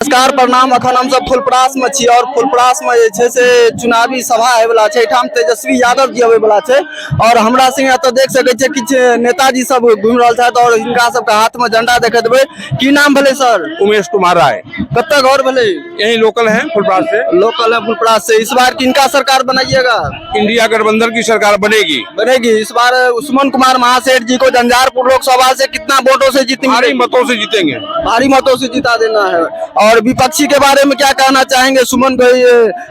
नमस्कार प्रणाम। अखन हम सब फुलपरास में छी और फुलपरास में जे छै से चुनावी सभा आवे वाला छै। एठाम तेजस्वी यादव जी आवे वाला छै और हमरा संगे एतऽ देख सकै छियै किछ नेताजी सब घूमि रहल छथि और हिनका सबके हाथ में झंडा देखैत देबै। की नाम भेलै सर? उमेश कुमार राय। कत्ता घर भेलै? यही लोकल है फुलपरास से। लोकल है फुलपरास से। इस बार किनका सरकार बनाइएगा? इंडिया गठबंधन की सरकार बनेगी। इस बार सुमन कुमार महासेठ जी को झंझारपुर लोकसभा से कितना वोटों से जीतेंगे? भारी मतों से जीतेंगे। भारी मतों से जिता देना है। और विपक्षी के बारे में क्या कहना चाहेंगे? सुमन भाई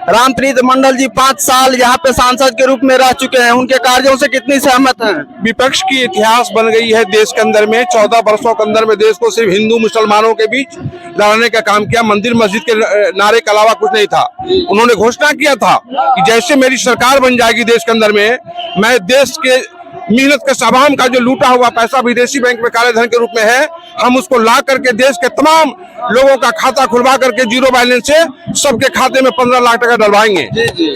रामप्रीत मंडल जी 5 साल यहाँ पे सांसद के रूप में रह चुके हैं, उनके कार्यों से कितनी सहमत हैं? विपक्ष की इतिहास बन गई है देश के अंदर में। 14 वर्षों के अंदर में देश को सिर्फ हिंदू मुसलमानों के बीच लड़ने का काम किया। मंदिर मस्जिद के नारे के अलावा कुछ नहीं था। उन्होंने घोषणा किया था कि जैसे मेरी सरकार बन जाएगी देश के अंदर में, मैं देश के मेहनत के सामान का जो लूटा हुआ पैसा विदेशी बैंक में काले धन के रूप में है, हम उसको ला करके देश के तमाम लोगों का खाता खुलवा करके जीरो बैलेंस से सबके खाते में 15 लाख टका डलवाएंगे।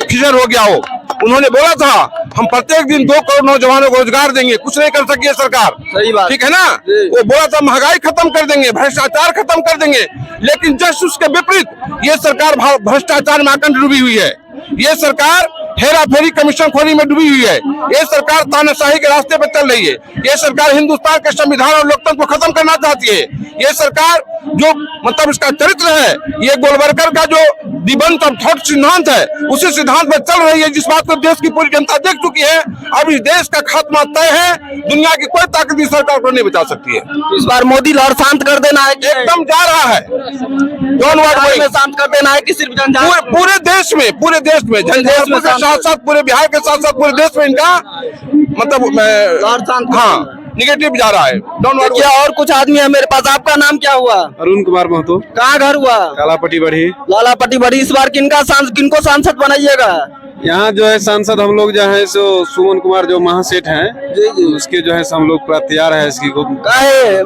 फिजर हो गया हो। उन्होंने बोला था हम प्रत्येक दिन 2 करोड़ नौजवानों को रोजगार देंगे। कुछ नहीं कर सकी है सरकार। सही बात, ठीक है ना? वो बोला था महंगाई खत्म कर देंगे, भ्रष्टाचार खत्म कर देंगे, लेकिन जस्ट उसके विपरीत ये सरकार भ्रष्टाचार में आकंठ डूबी हुई है। ये सरकार हेरा फेरी कमीशन खोरी में डूबी हुई है। ये सरकार तानाशाही के रास्ते पर चल रही है। ये सरकार हिंदुस्तान के संविधान और लोकतंत्र को खत्म करना चाहती है। ये सरकार जो मतलब इसका चरित्र है, ये गोलवरकर का जो दिवंत और थॉट सिद्धांत है, उसी सिद्धांत पर चल रही है, जिस बात को देश की पूरी जनता देख चुकी है। अब इस देश का खात्मा तय है। दुनिया की कोई ताकत इस सरकार को नहीं बचा सकती है। इस बार मोदी लहर शांत कर देना है? एकदम जा रहा है। शांत कर देना है कि सिर्फ पूरे देश में झंझारपुर के साथ साथ पूरे बिहार के साथ साथ पूरे देश में इनका मतलब हाँ निगेटिव जा रहा है। क्या और कुछ आदमी है मेरे पास। आपका नाम क्या हुआ? अरुण कुमार महतो। कहाँ घर हुआ? कालापट्टी बढ़ी। लालापट्टी बढ़ी। इस बार किनको सांसद बनाइएगा? यहाँ जो है सांसद हम लोग जो है सो सुमन कुमार जो महासेठ हैं, उसके जो है हम लोग पूरा तैयार है इसकी को।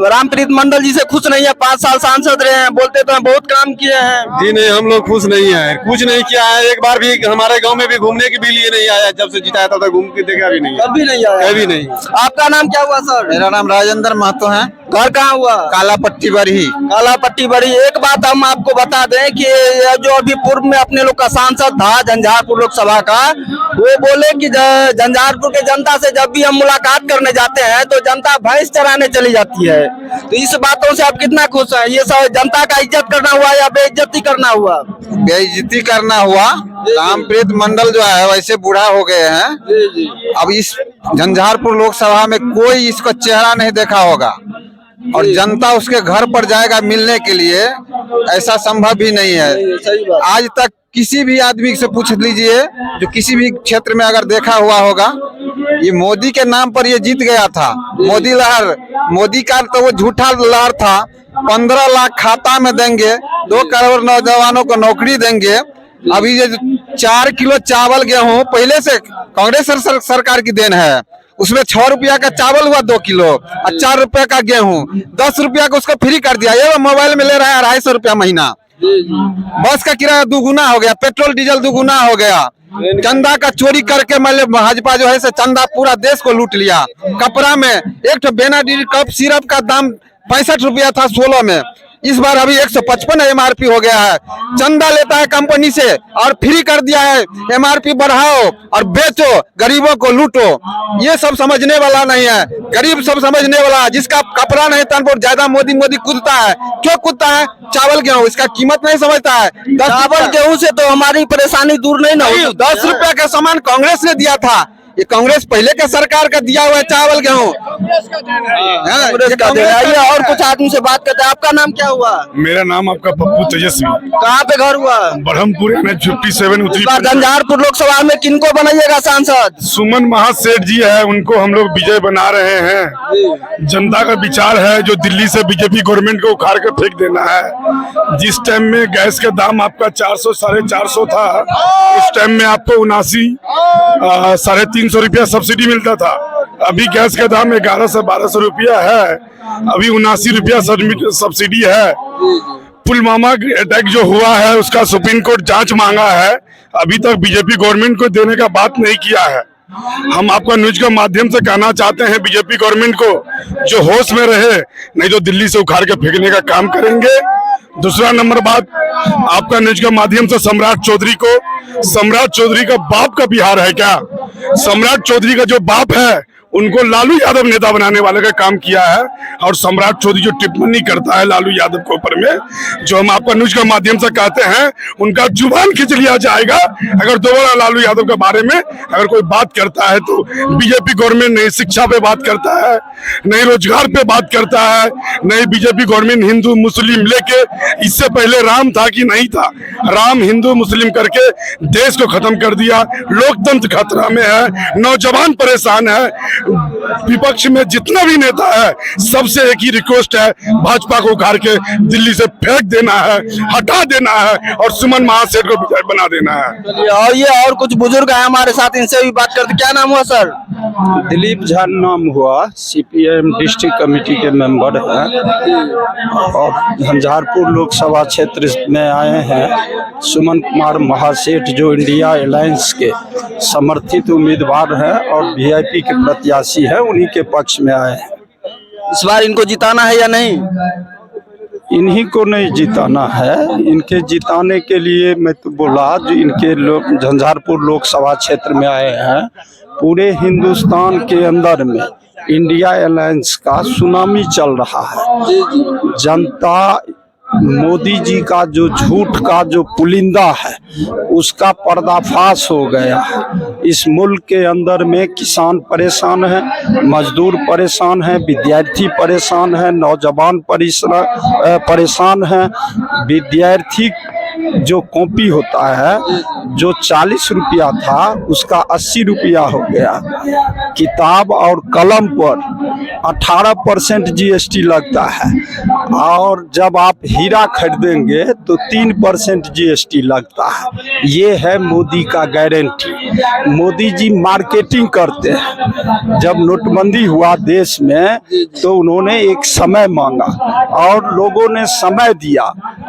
रामप्रीत मंडल जी से खुश नहीं है? 5 साल सांसद रहे हैं, बोलते तो बहुत काम किए हैं। जी नहीं, हम लोग खुश नहीं है, कुछ नहीं किया है। एक बार भी हमारे गांव में भी घूमने के भी लिए नहीं आया। जब से जिताया था घूम के देखा भी नहीं, कभी नहीं आया। कभी नहीं। आपका नाम क्या हुआ सर? मेरा नाम राजेंद्र महतो है। घर कहाँ हुआ? कालापट्टी बढ़ी। कालापट्टी बढ़ी। एक बात हम आपको बता दें कि जो अभी पूर्व में अपने लोग का सांसद था झंझारपुर लोकसभा का, वो बोले कि झंझारपुर के जनता से जब भी हम मुलाकात करने जाते हैं तो जनता भैंस चराने चली जाती है। तो इस बातों से आप कितना खुश हैं? ये सब जनता का इज्जत करना हुआ या बेइज्जती करना हुआ? बेइज्जती करना हुआ। रामप्रीत मंडल जो है वैसे बूढ़ा हो गए हैं। अब इस झंझारपुर लोकसभा में कोई इसका चेहरा नहीं देखा होगा और जनता उसके घर पर जाएगा मिलने के लिए, ऐसा संभव भी नहीं है। आज तक किसी भी आदमी से पूछ लीजिए जो किसी भी क्षेत्र में अगर देखा हुआ होगा, ये मोदी के नाम पर ये जीत गया था। मोदी लहर, मोदी का तो वो झूठा लहर था। 15 लाख खाता में देंगे, 2 करोड़ नौजवानों को नौकरी देंगे। अभी ये 4 किलो चावल गेहूं पहले से कांग्रेस सरकार की देन है। उसमें 6 रुपया का चावल हुआ 2 किलो और 4 रुपया का गेहूं, 10 रुपया का उसको फ्री कर दिया। ये मोबाइल में ले रहा है 250 रुपया महीना। बस का किराया 2 गुना हो गया, पेट्रोल डीजल 2 गुना हो गया। चंदा का चोरी करके मतलब भाजपा जो है चंदा पूरा देश को लूट लिया। कपड़ा में एक बेनाडिल कप सिरप का दाम 65 रुपया था 16 में, इस बार अभी 155 MRP हो गया है। चंदा लेता है कंपनी से और फ्री कर दिया है। MRP बढ़ाओ और बेचो, गरीबों को लूटो। ये सब समझने वाला नहीं है। गरीब सब समझने वाला है। जिसका कपड़ा नहीं तन पर ज्यादा मोदी कूदता है। क्यों कूदता है? चावल गेहूं, इसका कीमत नहीं समझता है। चावल गेहूं से तो हमारी परेशानी दूर नहीं ना। 10 रुपया का सामान कांग्रेस ने दिया था। ये कांग्रेस पहले के सरकार का दिया हुआ है चावल गेहूं। और कुछ आदमी से बात करते हैं। आपका नाम क्या हुआ? मेरा नाम आपका पप्पू तेजस्वी। कहाँ पे घर हुआ? ब्रह्मपुर NH57 उत्तरी। झंझारपुर लोकसभा में किनको बनाइएगा सांसद? सुमन महासेठ जी है, उनको हम लोग विजय बना रहे हैं। जनता का विचार है जो दिल्ली से बीजेपी गवर्नमेंट को उखाड़ के फेंक देना है। जिस टाइम में गैस का दाम आपका 400 साढ़े 400 था, उस टाइम में आपको 79 साढ़े 300 रुपया सब्सिडी मिलता था। अभी गैस का दाम 1100 से 1200 रुपया है। अभी 79 रुपया सब्सिडी है। पुलवामा अटैक जो हुआ है उसका सुप्रीम कोर्ट जांच मांगा है, अभी तक बीजेपी गवर्नमेंट को देने का बात नहीं किया है। हम आपका न्यूज के माध्यम से कहना चाहते हैं बीजेपी गवर्नमेंट को जो होश में रहे, नहीं तो दिल्ली से उखाड़ के फेंकने का काम करेंगे। दूसरा नंबर बात, आपका न्यूज के माध्यम से सम्राट चौधरी का बाप का बिहार है क्या? सम्राट चौधरी का जो बाप है उनको लालू यादव नेता बनाने वाले का काम किया है, और सम्राट चौधरी जो टिप्पणी करता है लालू यादव के ऊपर में, जो हम आपका न्यूज के माध्यम से कहते हैं, उनका जुबान खींच लिया जाएगा अगर दोबारा लालू यादव के बारे में अगर कोई बात करता है तो। बीजेपी गवर्नमेंट नहीं शिक्षा पे बात करता है, नहीं रोजगार पे बात करता है, नहीं बीजेपी गवर्नमेंट हिंदू मुस्लिम लेके, इससे पहले राम था कि नहीं था, राम हिंदू मुस्लिम करके देश को खत्म कर दिया, लोकतंत्र खतरा में है, नौजवान परेशान है। विपक्ष में जितना भी नेता है सबसे एक ही रिक्वेस्ट है, भाजपा को उखाड़ के दिल्ली से फेंक देना है, हटा देना है और सुमन महासेठ को विधायक बना देना है। चलिए, और ये और कुछ बुजुर्ग हैं हमारे साथ, इनसे भी बात करते। क्या नाम हुआ सर? दिलीप झा नाम हुआ, सीपीएम डिस्ट्रिक्ट कमेटी के मेंबर हैं और झंझारपुर लोकसभा क्षेत्र में आए हैं। सुमन कुमार महासेठ जो इंडिया अलायंस के समर्थित उम्मीदवार हैं और वीआईपी के प्रत्याशी हैं, उन्हीं के पक्ष में आए हैं। इस बार इनको जिताना है या नहीं? इन्हीं को नहीं जिताना है, इनके जिताने के लिए मैं तो बोला जो इनके लोग झंझारपुर लोकसभा क्षेत्र में आए हैं। पूरे हिंदुस्तान के अंदर में इंडिया अलायंस का सुनामी चल रहा है। जनता मोदी जी का जो झूठ का जो पुलिंदा है उसका पर्दाफाश हो गया है। इस मुल्क के अंदर में किसान परेशान है, मजदूर परेशान है, विद्यार्थी परेशान है, नौजवान परेशान है। विद्यार्थी जो कॉपी होता है जो 40 रुपया था उसका 80 रुपया हो गया। किताब और कलम पर 18% जीएसटी लगता है और जब आप हीरा खरीदेंगे तो 3% जीएसटी लगता है। ये है मोदी का गारंटी। मोदी जी मार्केटिंग करते हैं। जब नोटबंदी हुआ देश में तो उन्होंने एक समय मांगा और लोगों ने समय दिया,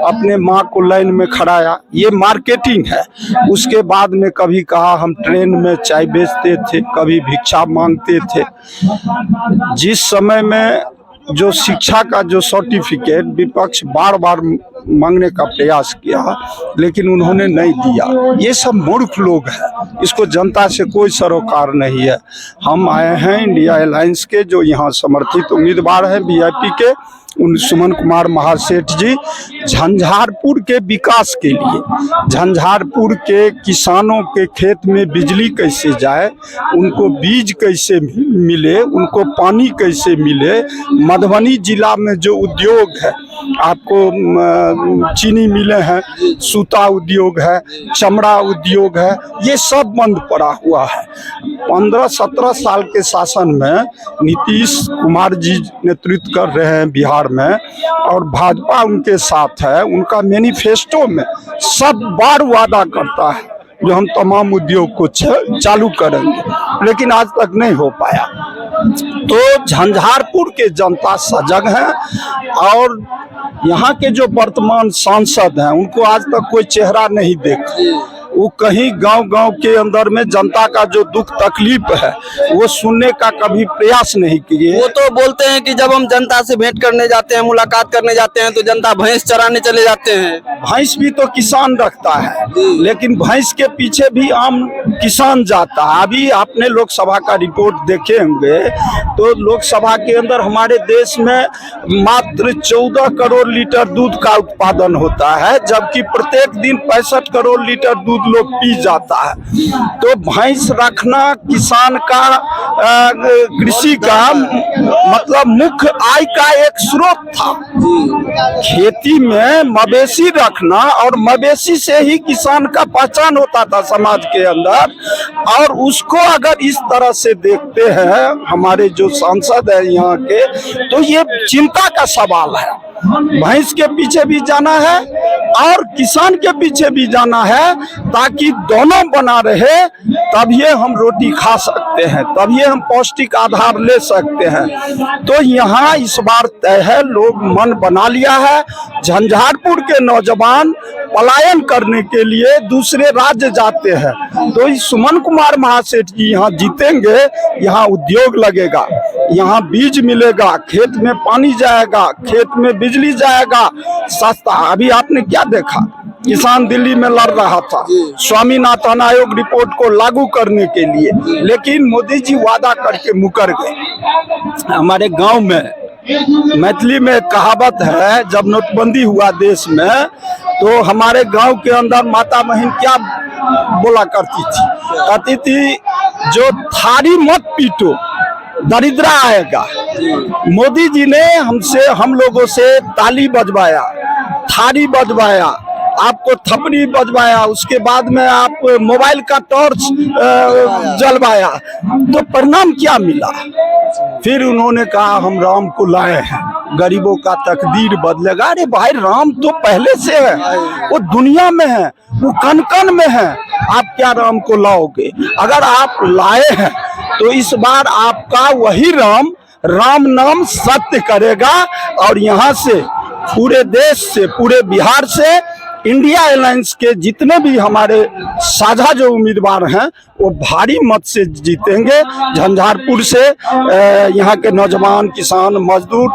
अपने माँ को लाइन में खड़ाया। ये मार्केटिंग है। उसके बाद में कभी कहा हम ट्रेन में चाय बेचते थे, कभी भिक्षा मांगते थे। जिस समय में जो शिक्षा का जो सर्टिफिकेट विपक्ष बार बार मांगने का प्रयास किया लेकिन उन्होंने नहीं दिया। ये सब मूर्ख लोग हैं, इसको जनता से कोई सरोकार नहीं है। हम आए हैं इंडिया अलायंस के जो यहाँ समर्थित उम्मीदवार हैं वीआईपी के, उन सुमन कुमार महासेठ जी, झंझारपुर के विकास के लिए, झंझारपुर के किसानों के खेत में बिजली कैसे जाए, उनको बीज कैसे मिले, उनको पानी कैसे मिले। मधुबनी जिला में जो उद्योग है, आपको चीनी मिले हैं, सूता उद्योग है, चमड़ा उद्योग है, ये सब बंद पड़ा हुआ है। 15-17 साल के शासन में नीतीश कुमार जी नेतृत्व कर रहे हैं बिहार में और भाजपा उनके साथ है। उनका मैनिफेस्टो में सब बार वादा करता है जो हम तमाम उद्योग को चालू करेंगे, लेकिन आज तक नहीं हो पाया। तो झंझारपुर के जनता सजग है और यहाँ के जो वर्तमान सांसद हैं उनको आज तक कोई चेहरा नहीं देखा। वो कहीं गांव-गांव के अंदर में जनता का जो दुख तकलीफ है वो सुनने का कभी प्रयास नहीं किए। वो तो बोलते हैं कि जब हम जनता से भेंट करने जाते हैं, मुलाकात करने जाते हैं तो जनता भैंस चराने चले जाते हैं। भैंस भी तो किसान रखता है, लेकिन भैंस के पीछे भी आम किसान जाता है। अभी आपने लोकसभा का रिपोर्ट देखे होंगे तो लोकसभा के अंदर हमारे देश में मात्र 14 करोड़ लीटर दूध का उत्पादन होता है, जबकि प्रत्येक दिन 65 करोड़ लीटर दूध लोग पी जाता है। तो भैंस रखना किसान का कृषि का मतलब मुख्य आय का एक स्रोत था। खेती में मवेशी रखना और मवेशी से ही किसान का पहचान होता था समाज के अंदर, और उसको अगर इस तरह से देखते हैं हमारे जो सांसद है यहाँ के, तो ये चिंता का सवाल है। भैंस के पीछे भी जाना है और किसान के पीछे भी जाना है ताकि दोनों बना रहे, तभी हम रोटी खा सकते हैं, तभी हम पौष्टिक आधार ले सकते हैं। तो यहाँ इस बार तय है, लोग मन बना लिया है। झंझारपुर के नौजवान पलायन करने के लिए दूसरे राज्य जाते हैं, तो इस सुमन कुमार महासेठ जी यहाँ जीतेंगे, यहाँ उद्योग लगेगा, यहाँ बीज मिलेगा, खेत में पानी जाएगा, खेत में बिजली जाएगा सस्ता। अभी आपने क्या देखा, किसान दिल्ली में लड़ रहा था स्वामीनाथन आयोग रिपोर्ट को लागू करने के लिए, लेकिन मोदी जी वादा करके मुकर गए। हमारे गांव में मैथिली में कहावत है, जब नोटबंदी हुआ देश में तो हमारे गांव के अंदर माता बहन क्या बोला करती थी, कहती थी जो थारी मत पीटो दरिद्रा आएगा। मोदी जी ने हम लोगों से ताली बजवाया, थारी बजवाया, आपको थपड़ी बजवाया, उसके बाद में आप मोबाइल का टॉर्च जलवाया, तो परिणाम क्या मिला? फिर उन्होंने कहा हम राम को लाए हैं, गरीबों का तकदीर बदलेगा। अरे भाई, राम तो पहले से है, वो दुनिया में है, वो कन कन में है, आप क्या राम को लाओगे? अगर आप लाए हैं तो इस बार आपका वही राम नाम सत्य करेगा। और यहाँ से पूरे देश से, पूरे बिहार से इंडिया अलायंस के जितने भी हमारे साझा जो उम्मीदवार हैं वो भारी मत से जीतेंगे। झंझारपुर से यहाँ के नौजवान, किसान, मजदूर,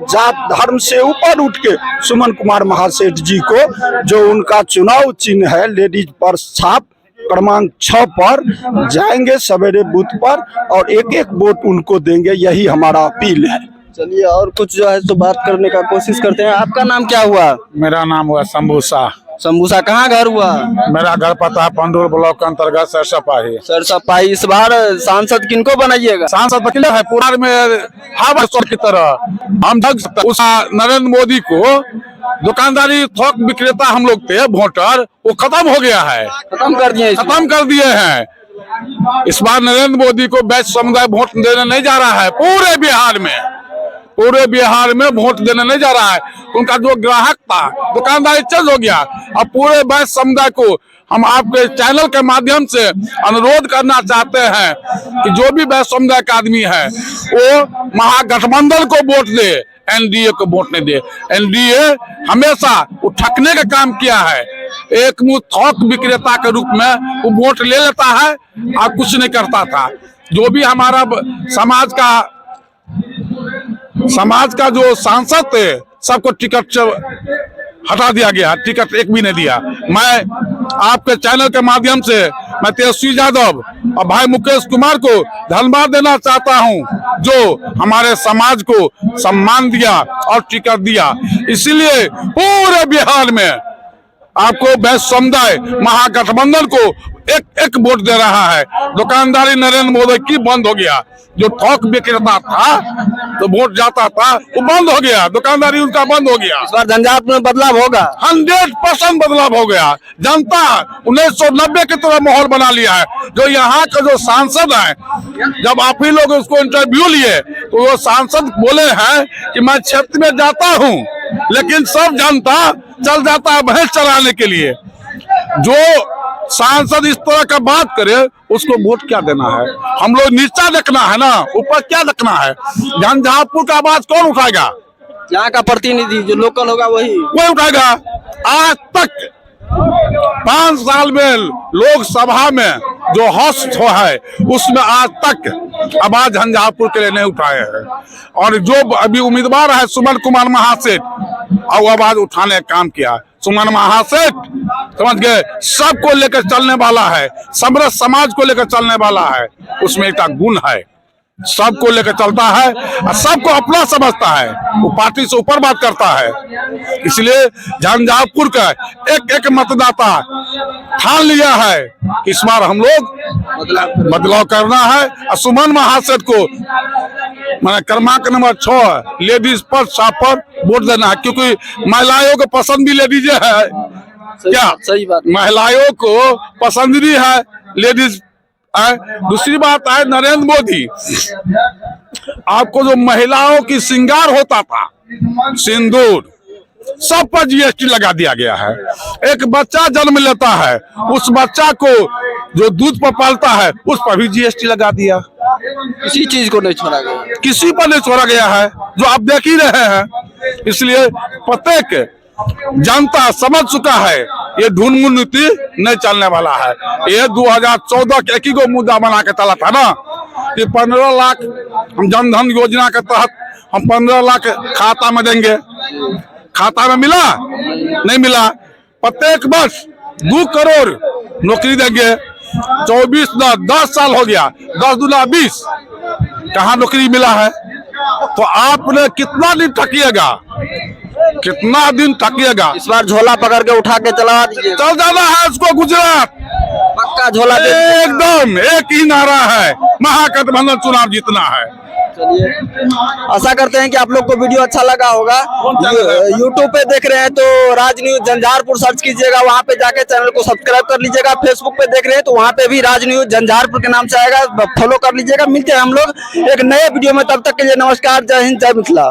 जात धर्म से ऊपर उठ के सुमन कुमार महासेठ जी को, जो उनका चुनाव चिन्ह है लेडीज पर्स छाप क्रमांक 6 पर, जाएंगे सवेरे बूथ पर और एक एक वोट उनको देंगे। यही हमारा अपील है। चलिए, और कुछ जो है तो बात करने का कोशिश करते हैं। आपका नाम क्या हुआ? मेरा नाम हुआ शंभूसा। शंभूसा, कहाँ घर हुआ? मेरा घर पता पंडूर ब्लॉक के अंतर्गत सरसपाही। सरसपाही। इस बार सांसद किनको बनाइएगा? सांसद वकील है पूरा में हवा की तरह। हम उस नरेंद्र मोदी को दुकानदारी थोक विक्रेता हम लोग थे वोटर, वो खत्म हो गया है, खत्म कर दिए हैं। इस बार नरेंद्र मोदी को वैश्य समुदाय वोट देने नहीं जा रहा है। पूरे बिहार में वोट देने नहीं जा रहा है। उनका जो ग्राहक था, दुकानदारी चेंज हो गया। अब पूरे वैश्य समुदाय को हम आपके चैनल के माध्यम से अनुरोध करना चाहते हैं कि जो भी वैश्य समुदाय का आदमी है वो महागठबंधन को वोट दे, एनडीए को वोट नहीं दे। एनडीए हमेशा वो ठगने का काम किया है। एक मुंह थोक विक्रेता के रूप में वो वोट ले लेता है और कुछ नहीं करता था। जो भी हमारा समाज का जो सांसद थे, सबको टिकट हटा दिया गया, टिकट एक भी नहीं दिया। मैं आपके चैनल के माध्यम से मैं तेजस्वी यादव और भाई मुकेश कुमार को धन्यवाद देना चाहता हूं, जो हमारे समाज को सम्मान दिया और टिकट दिया। इसीलिए पूरे बिहार में आपको वैश्य समुदाय महागठबंधन को एक वोट दे रहा है। दुकानदारी नरेंद्र मोदी की बंद हो गया। जो थोक विक्रेता था तो वोट जाता था, वो बंद हो गया, दुकानदारी उनका बंद हो गया। इस बार झंझारपुर में बदलाव होगा, 100% बदलाव हो गया। जनता 1990 की तरह माहौल बना लिया है। जो यहाँ का जो सांसद है, जब आप ही लोग उसको इंटरव्यू लिए तो वो सांसद बोले हैं कि मैं क्षेत्र में जाता हूँ, लेकिन सब जनता चल जाता है भैंस चराने के लिए। जो सांसद इस तरह का बात करे उसको वोट क्या देना है? हम लोग नीचा देखना है ना, ऊपर क्या देखना है? झंझारपुर का आवाज कौन उठाएगा? यहाँ का प्रतिनिधि जो लोकल होगा वही उठाएगा। आज तक 5 साल में लोकसभा में जो हस्त है उसमें आज तक आवाज झंझारपुर के लिए नहीं उठाए हैं। और जो अभी उम्मीदवार है सुमन कुमार महासेठ, और आवाज उठाने का काम किया। सुमन महासेठ समझ गए, सबको लेकर चलने वाला है, समरस समाज को लेकर चलने वाला है। उसमें एक गुण है, सबको लेकर चलता है और सबको अपना समझता है। वो पार्टी से ऊपर बात करता है। इसलिए झंझारपुर का एक मतदाता ठान लिया है कि इस बार हम लोग बदलाव करना है। और सुमन महासेठ को मैंने क्रमांक नंबर 6 लेडीज पर पर वोट देना है, क्योंकि महिलाओं को पसंद भी लेडीज है। क्या सही बात, महिलाओं को पसंद भी है लेडीज। दूसरी बात है नरेंद्र मोदी, आपको जो महिलाओं की श्रृंगार होता था, सिंदूर, सब पर जीएसटी लगा दिया गया है। एक बच्चा जन्म लेता है, उस बच्चा को जो दूध पर पालता है उस पर भी जीएसटी लगा दिया। किसी चीज को नहीं छोड़ा गया, किसी पर नहीं छोड़ा गया है, जो आप देख ही रहे हैं। इसलिए प्रत्येक जनता समझ चुका है ये ढूंढ नीति नहीं चलने वाला है। ये 2014 के एक ही को मुद्दा बना के चला था ना, कि 15 लाख हम जनधन योजना के तहत हम 15 लाख खाता में देंगे। खाता में मिला? नहीं मिला। प्रत्येक वर्ष 2 करोड़ नौकरी देंगे। 10 साल हो गया, 10 दूना 20, कहाँ नौकरी मिला है? तो आपने कितना दिन ठकिएगा, कितना दिन ठकिएगा? इस बार झोला पकड़ के उठा के चला दीजिए, चल जाना है उसको गुजरात, पक्का झोला दे। एकदम एक ही नारा है, महागठबंधन चुनाव जीतना है। चलिए, आशा करते हैं कि आप लोग को वीडियो अच्छा लगा होगा। यूट्यूब पे देख रहे हैं तो राज न्यूज झंझारपुर सर्च कीजिएगा, वहां पे जाके चैनल को सब्सक्राइब कर लीजिएगा। फेसबुक पे देख रहे हैं तो वहां पे भी राज न्यूज झंझारपुर के नाम से आएगा, फॉलो कर लीजिएगा। मिलते हैं हम लोग एक नए वीडियो में, तब तक के लिए नमस्कार, जय हिंद, जय मिथिला।